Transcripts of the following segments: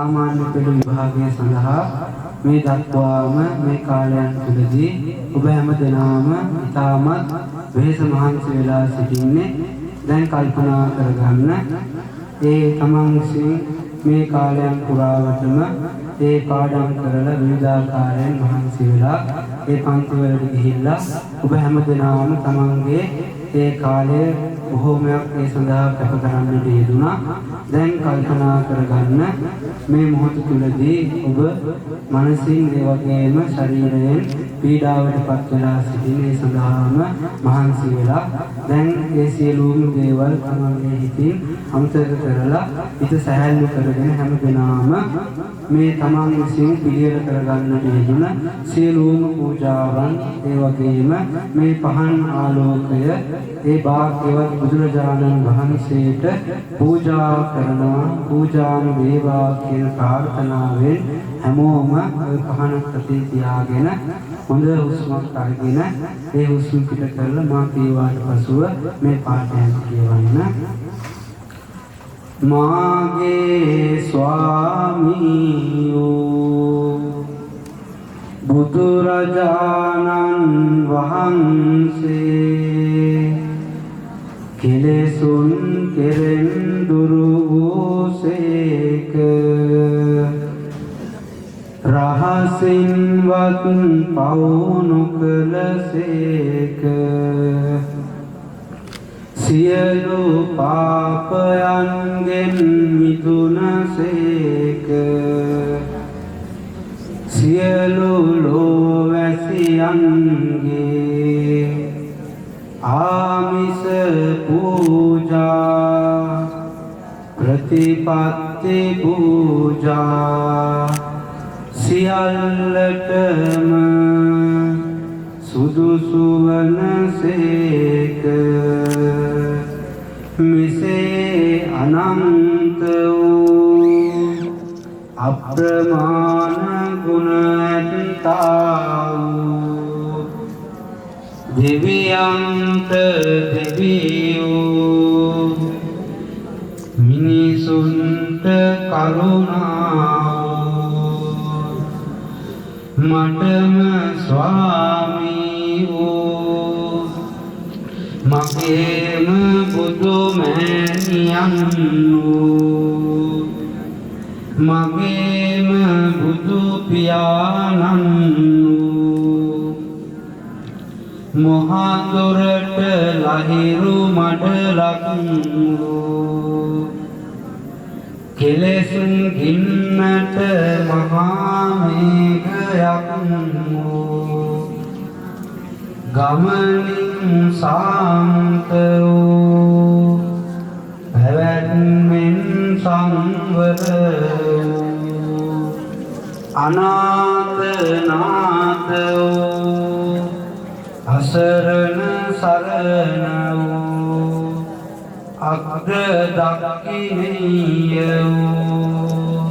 සාමාන්‍ය පෙළ විභාගය සඳහා මේ දක්වාම මේ කාලයන් තුළදී ඔබ හැම දෙනාම ඉතාමත් වෙහෙස මහන්සි වෙලා සිටින්නේ. දැන් කල්පනා කරගන්න ඒ තමන් විසින් මේ කාලයන් පුරාවටම ඒ පාඩම් කරලා විවිධාකාරයෙන් මහන්සි වෙලා ඒ පන්තිවලට ගිහිල්ලා ඔබ හැම දෙනාම තමන්ගේ ඒ කාලය බොහෝමයක් ඒ සඳහා කැප කරන්නට යෙදුණා. දැන් කල්පනා කරගන්න මේ මොහොත තුළදී ඔබ මනසින් ඒ වගේම ශරීරයෙන් පීඩාවට පත් වෙලා සිටින ඒ සඳහාම මහන්සි වෙලා දැන් ඒ සියලුම දේවල් තමන්ගේ හිතින් අමතක කරලා හිත සැහැල්ලු කරගෙන හැම දෙනාම මේ තමන් විසින් පිළියෙල කරගන්නට යෙදුණ සියලුම පූජාවන් ඒ වගේම මේ පහන් ආලෝකය ඒ භාග්‍යවත් බුදුරජාණන් වහන්සේට පූජා කරනවා. පූජාන් වේවා කියන ප්‍රාර්ථනාවෙන් හැමෝම ඔය පහන ප්‍රති තියාගෙන හොඳ හුස්මක් අරගෙන ඒ හුස්ම පිට කරලා මා කියවාට පසුව මේ පාඨයන් කියවන්න. මාගේ ස්වාමීයෝ බුදුරජාණන් වහන්සේ කෙලෙසුන් කෙරෙන් දුරු වූසේක රහසින්වත් පව් නොකළසේක සියලු පාපයන්ගෙන් මිදුණසේක සියලු ලෝවැසියන්ගේ ආමිස පූජා ප්‍රතිපත්ති පූජා සියල්ලටම සුදුසු වනසේක මිසේ අනන්ත වූ අප්‍රමාණ ගුණ ඇත්තා වූ දෙවියන්ත දෙවියෝ මිනිසුන්ට කරුණාවෝ මටම ස්වාමී වූ මගේම බුදු මෑණියන් වූ මගේම බුදු පියාණන් වූ මොහඳුරට ලහිරු මඩලක් වූ කෙලෙසුන් ගින්නට මහා මේඝයක් වූ ගමනින් සාන්ත වූ පැවැත්මෙන් සංවර වූ අනාථනාථ වූ අසරණ සරණ වූ අග්‍ර දක්ඛිනීය වූ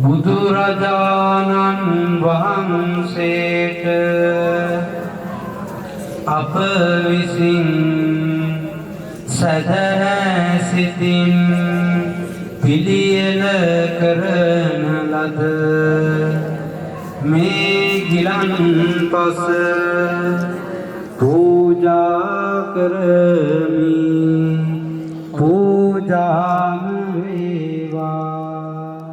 බුදුරජාණන් වහන්සේට අප විසින් සදහැ සිතින් පිළියෙල කරන ලද මේ ගිලන්පස පූජා කරමි. පූජාම වේවා.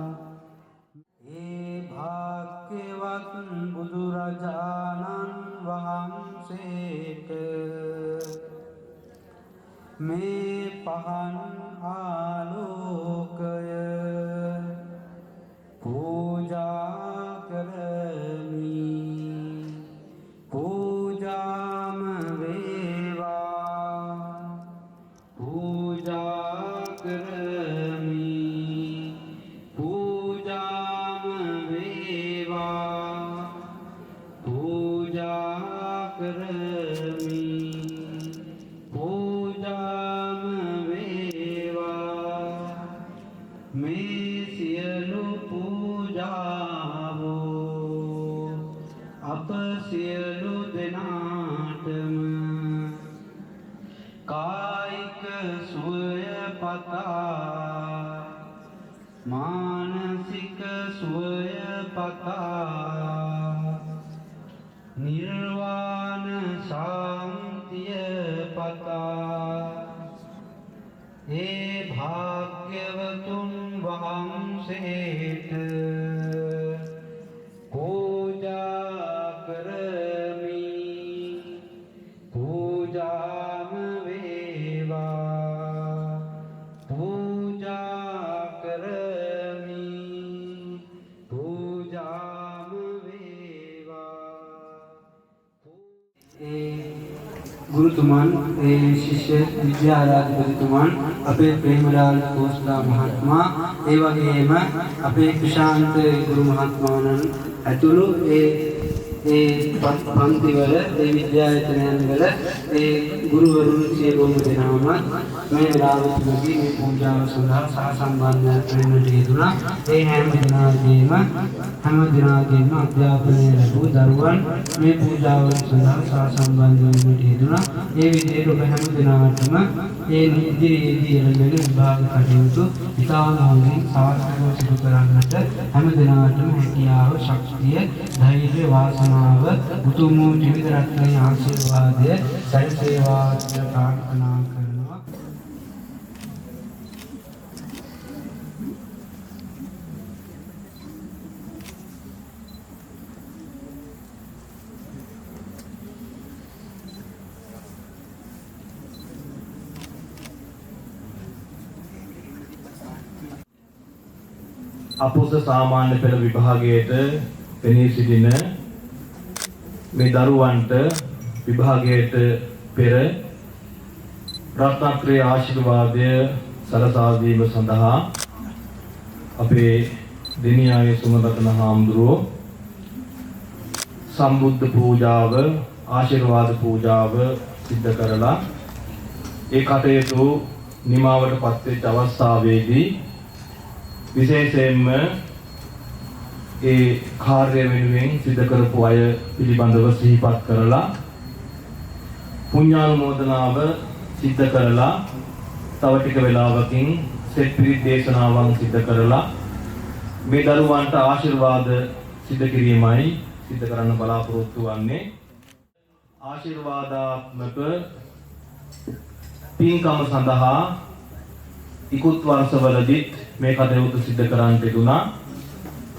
ඒ භාග්‍යවත් බුදුරජාණන් වහන්සේට මේ පහන් ආලෝකය පූජා කරමි. පූජාම වේවා. පූජා කරමි. පූජාම වේවා. පූජා කරමි. පූජාම වේවා. මේ සියලු පූජාවෝ අප සියලු දෙනාටම කායික සුවය පතා මානසික පතා නිර්වාණ ශාන්තිය පතා ඒ භාග්‍යවතුන් වහන්සේට පූජා කරමි පූජාම වේවා පූජා කරමි පූජාම වේවා ගුරුතුමන් ශිෂ්‍ය විද්‍යාලයාධිපතිතුමන් අපේ ප්‍රේමලාල් කෝස්ලා මහත්මයා ඒ වගේම අපේ ක්‍රිෂාන්ත ගුරු මහත්මයාණන් ඇතුළු ඒ පන්තිවල ඒ විද්‍යායතනයන් වල ඒ ගුරුවරුන් සියලුම දෙනාම මේ වෙලාවේදී මේ පූජාව සඳහා සහසම්බන්ධ වෙන්නට යෙදුණා. ඒ හැම දිනාගේම අධ්‍යාපනය ලැබූ දරුවන් මේ පූජාව සඳහා සහසම්බන්ධ වෙන්නට යෙදුණා. ඒ විදිහට ඔබ හැම දිනාටම ඒ ඉදිරියේදී එළඹෙන විභාග කටයුතු ඉතාම හොඳින් සාර්ථකව සිදු කරන්නට හැම දිනාටම හැකියාව, ශක්තිය, ධෛර්ය, වාසනාව, උතුම් වූ ජීවිත රත්නයේ ආශිර්වාදය සැලසේවා කියලා ප්‍රාර්ථනා කරනවා. අපොස සාමාන්‍ය පෙළ විභාගයට පෙනී සිටින මේ දරුවන්ට විභාගයට පෙර රත්නත්‍රයේ ආශිර්වාදය සලසා දීම සඳහා අපේ දෙනියාගේ සුමරතන හාමුදුරුවෝ සම්බුද්ධ පූජාව ආශිර්වාද පූජාව සිද්ධ කරලා ඒ කටයුතු නිමාවට පත්වෙච්ච අවස්ථාවේදී විශේෂයෙන්ම ඒ කාර්ය වෙනුවෙන් සිදු කරපු අය පිළිබඳව සිහිපත් කරලා පුණ්‍යානුමෝදනාව සිද්ධ කරලා තව ටික වේලාවකින් සෙත් පිරිත් දේශනාවන් සිද්ධ කරලා මේ දරුවන්ට ආශිර්වාද සිද්ධ කිරීමයි සිද්ධ කරන්න බලාපොරොත්තු වෙන්නේ. ආශිර්වාදාත්මක පින්කම සඳහා ඉකුත් වර්ෂවලදී මේ කටයුතු සිදු කරන්නට යෙදුණා.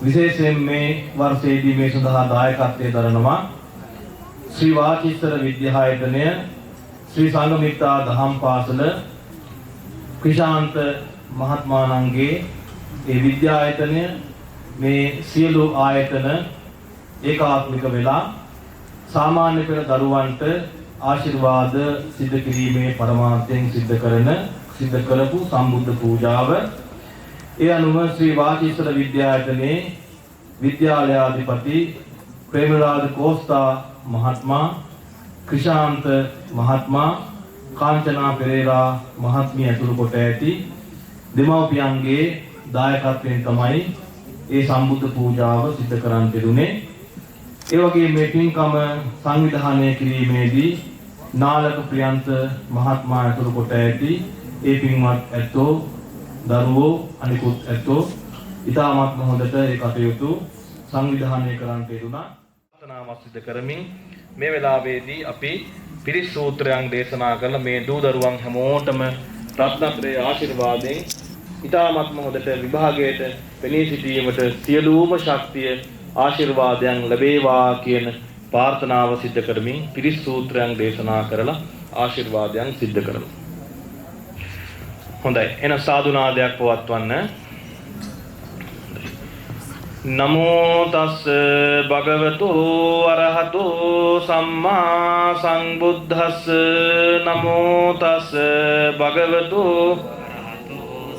විශේෂයෙන් මේ වර්ෂයේදී මේ සඳහා දායකත්වයේ දරනවා ශ්‍රී වාචීස්තර විද්‍යායතනය, ශ්‍රී සංඝමිත්තා දහම් පාසල, ක්‍රිෂාන්ත මහත්මයාණන්ගේ ඒ විද්‍යායතනය මේ සියලු ආයතන ඒකාත්මික වෙලා සාමාන්‍ය පෙළ දරුවන්ට ආශිර්වාද සිදු කිරීමේ පරමාර්ථයෙන් සිද්ධ කරපු සම්බුද්ධ පූජාව. ඒ අනුව ශ්‍රී වාචීස්තර විද්‍යායතනයේ විද්‍යාලයාධිපති ප්‍රේමලාල් කෝස්තා මහත්මයා, ක්‍රිෂාන්ත මහත්මයා, කාංචනා පෙරේරා මහත්මිය ඇතුළු කොට ඇති දෙමව්පියන්ගේ දායකත්වයෙන් තමයි ඒ සම්බුද්ධ පූජාව සිදු කරන්නට යෙදුනේ. ඒ වගේම මේ පින්කම සංවිධානය කිරීමේදී නාලක ප්‍රියන්ත මහත්මයා ඇතුළු කොට ඇති ඒ පින්වත් ඇත්තෝ දරුවෝ අනිකුත් ඇත්තෝ ඉතාමත්ම හොඳට ඒ කටයුතු සංවිධානය කරන්නට යෙදුණා. ප්‍රාර්ථනාවක් සිදු කරමින් මේ වෙලාවේදී අපි පිරිත් සූත්‍රයන් දේශනා කරන මේ දූ දරුවන් හැමෝටම රත්නත්‍රයේ ආශිර්වාදයෙන් ඉතාමත්ම හොඳට විභාගයට පෙනී සිටීමට සියලුම ශක්තිය ආශිර්වාදයන් ලැබේවා කියන ප්‍රාර්ථනාව සිදු කරමින් පිරිත් සූත්‍රයන් දේශනා කරලා ආශිර්වාදයන් සිදු කරමු. හොඳයි, එන සාදුනාදයක් පවත්වන්න. නමෝ තස් භගවතු අරහතු සම්මා සංබුද්දස්ස නමෝ තස් භගවතු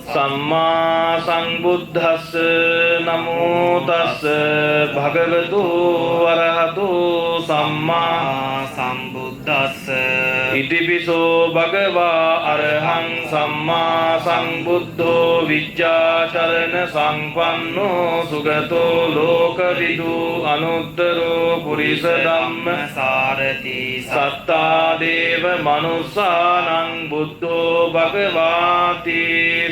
සම්මා සංබුද්දස්ස නමෝ තස් භගවතු අරහතු සම්මා සම්බුද්දස්ස ඉතිපිසෝ භගවා අරහං සම්මා සංබුද්ධෝ විජ්ජාචරණ සංපන්නෝ සුගතෝ ලෝකවිදු අනුත්තරෝ පුරිස ධම්ම සාරති සත්තා දේව මනුස්සානං බුද්ධෝ භගවාති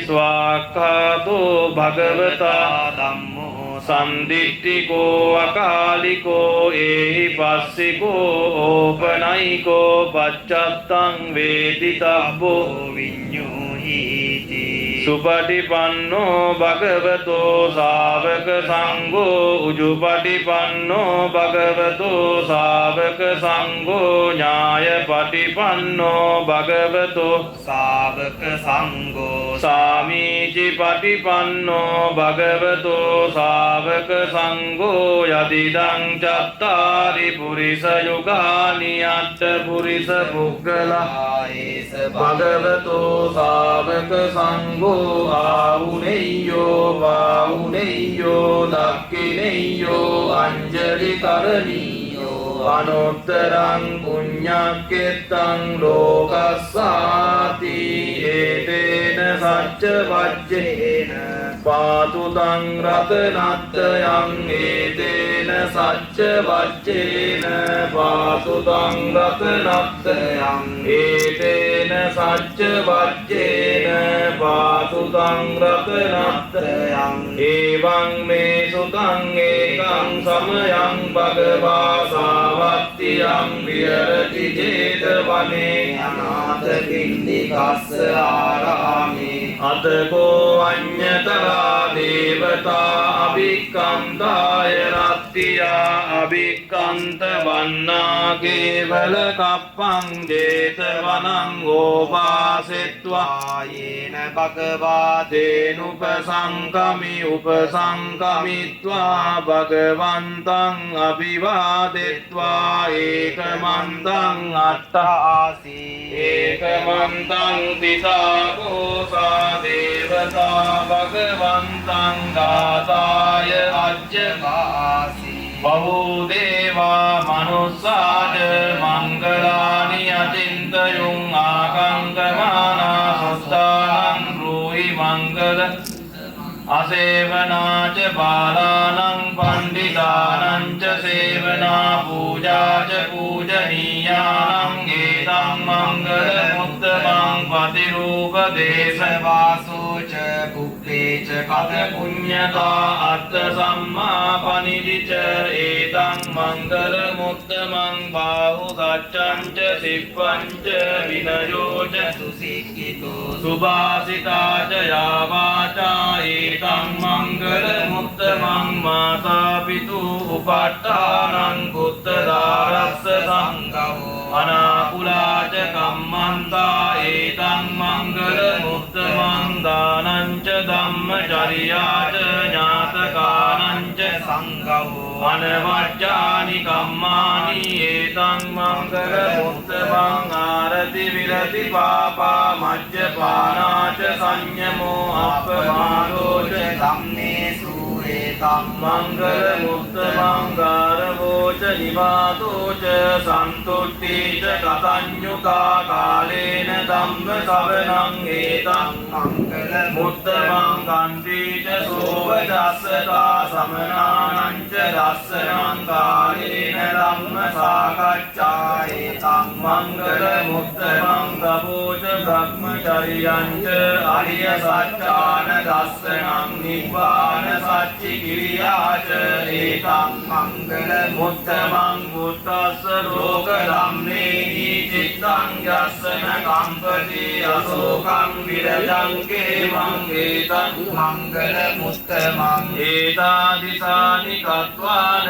ස්වාක්ඛාතෝ භගවතා ධම්මෝ සන්දිට්ඨිකෝ අකාලිකෝ ඒහි පස්සිකෝ ඕපනයිකෝ පච්චත්තං වේදිතබ්බෝ විඤ්ඤෝහිති සුපටිපන්නෝ භගවතෝ ශාවක සංඝෝ උජුපටිපන්නෝ භගවතෝ ශාවක සංඝෝ ඥායපටිපන්නෝ භගවතෝ ශාවක සංඝෝ සාමීචි පටිපන්නෝ භගවතෝ ශාවක සංඝෝ යදිදං චත්තාරි පුරිස යුගානි අට්ඨ පුරිස පුග්ගලායේස භගවතෝ ශාවක සංඝෝ ආහුනේයෝ වාහුනේයෝ දක්ඛිනේයෝ අංජලි කරණීයෝ අනුත්තරං පුඤ්ඤක්කෙත්තං ලෝකස්සාති ඒතේන සච්ච වජ්ජේන පාතු තං රතනත්තයං ඒතේන සච්ච වජ්ජේන පාතු තං රතනත්තයං ඒතේන සච්ච වජ්ජේන පාතු තං රතනත්තයං එවං මේ සුතං ඒකං සමයං භගවා සාවත්තියං විහෙරති ජේතවනේ අනාථ පින්ඩිකස්ස ආරාමේ අතකෝ අඤ්ඤතරා දේවතා අභික්ඛන්තාය රත්තියා අභික්ඛන්ත වන්නා කේවල කප්පං ජේතවනං ඕපාසෙත්වා යේන භගවා තේනුපසංකමි උපසංකමිත්වා භගවන්තං අභිවාදෙත්වා ඒකමන්තං අට්ඨාසී ඒකමන්තං තිසාකෝසා දේවතා භගවන්තං දාසාය අජ්ජකාසී බහූ දේවා මනුස්සාද මංගලානි අචින්තයුං ආකංකමානා සුත්තානං රූහි මංගල අසේවනාච බාලානං පණ්ඩිතානං ච සේවනා පූජාච පූජනීයානං ඒතං මංගල මුත්තමං පතිරූප දේශවාසෝච පුක්ඛේච කත පුඤ්ඤතා අත්ථ සම්මා පනිදිච ඒතං මංගල මුත්තමං බාහු සච්ඡං ච සිප්පං ච විනයෝච සුසික්ඛිතෝ සුභාසිතාච යාවාචා ඒතං මංගල මුත්තමං මාතා පිතු උපට්ඨානං කුත්තදාරස්ස සංඝෝ අනාකුලාච කම්මන්තා ඒතං මංගල මුත්තමං දානං ච ධම්මචර්යාච ඥාතකානං ච සංඝෝ අනවජ්ජානි කම්මානි ඒතං මංගල මුත්තමං ආරති විරති පාපා මජ්ජපානාච සංයමෝ අපමාදෝච ධම්මේසු ඒතං මංගල මුත්තමං ගාරවෝච නිවාතෝච සන්තුට්ඨීච කතඤ්ඤුකා කාලේන ධම්ම ශ්‍රවණං ඒතං මංගල මුත්තමං කන්තිච සෝවදස්සතා සමනානං ච දස්සනං කාලේන ධම්ම සාකච්ඡා ඒතං මංගල මුත්තමං ගබෝච බ්‍රහ්මචර්යං ච අරිය සත්‍යාන දස්සනං නිබ්බාන සච්චි කිරියාච ඒතං මංගල මුත්තමං බුද්දස්ස ලෝක ධම්මේහි චිත්තං යස්සන කම්පති අශෝකං විරජං කේමං ඒතං මංගල මුත්තමං ඒතාදිසානි කତ୍වාන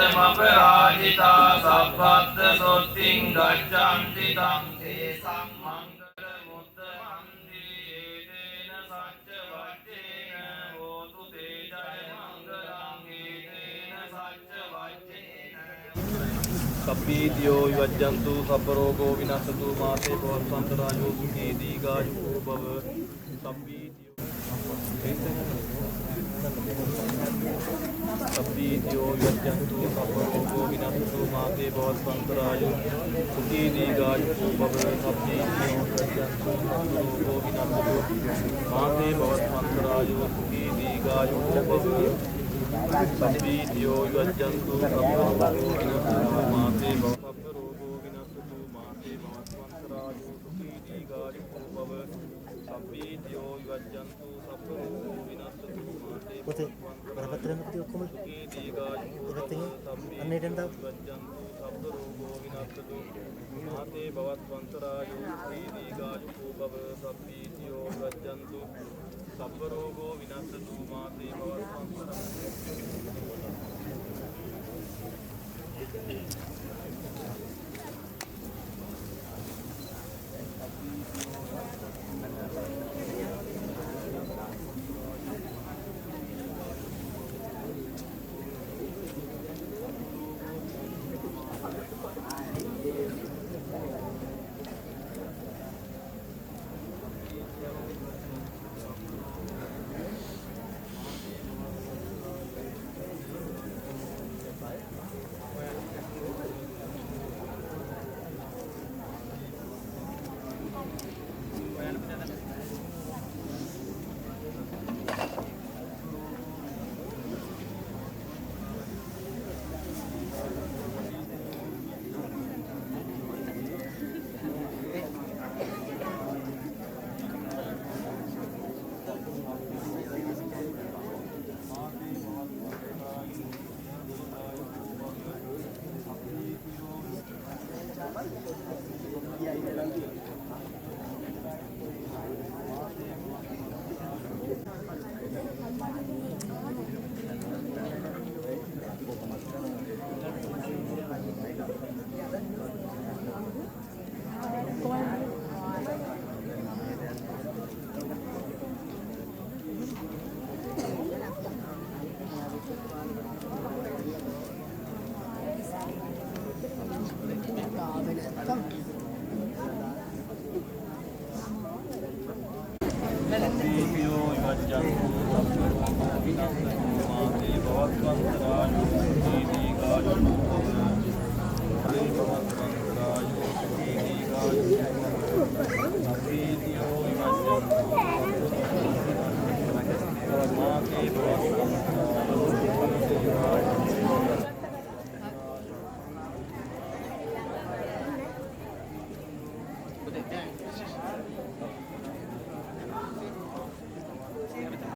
සබ්බත්තමපරාජිතා සබ්බත්ත සොත්තිං ගච්ඡanti තං තේසං මංගල මුත්තමං ඒතේන සච්ච වච්චේන හෝතු තේ ජය මංගලං ඒතේන සච්ච වච්චේන සබ්බීතියෝ විවජ්ජන්තු සබ්බ රෝගෝ විනස්සතු මාසේ භවස්සන්තරායෝ සුඛී දීඝායුකෝ භව සබ්බීතියෝ සබ්බීතියෝ විවජ්ජන්තු සබ්බ රෝගෝ විනස්සතු මාසේ භවස්සන්තරායෝ සුඛී දීඝායුකෝ භව සබ්බීතියෝ විවජ්ජන්තු සබ්බ රෝගෝ විනස්සතු මාසේ භවස්සන්තරායෝ සුඛී දීඝායුකෝ භව සබ්බීතියෝ විවජ්ජන්තු සබ්බ රෝගෝ විනස්සතු මාසේ භව රෝගෝ විනස්සතු මාසේ භවස්සන්තරායෝ සුඛී දීඝායුකෝ භව සබ්බීතියෝ විවජ්ජන්තු සබ්බ රෝගෝ විනස්සතු මාසේ අතරමැදි ඔක්කොම ඉවත්යෙන් අන්න ඊටෙන් තව සබ්බ රෝගෝ විනස්සතු මාතේ භවත් වන්තරායෝ දීඝායුකෝ භව සබ්බීතියෝ ගච්ඡන්තු සබ්බ රෝගෝ විනස්සතු මාතේ භවත්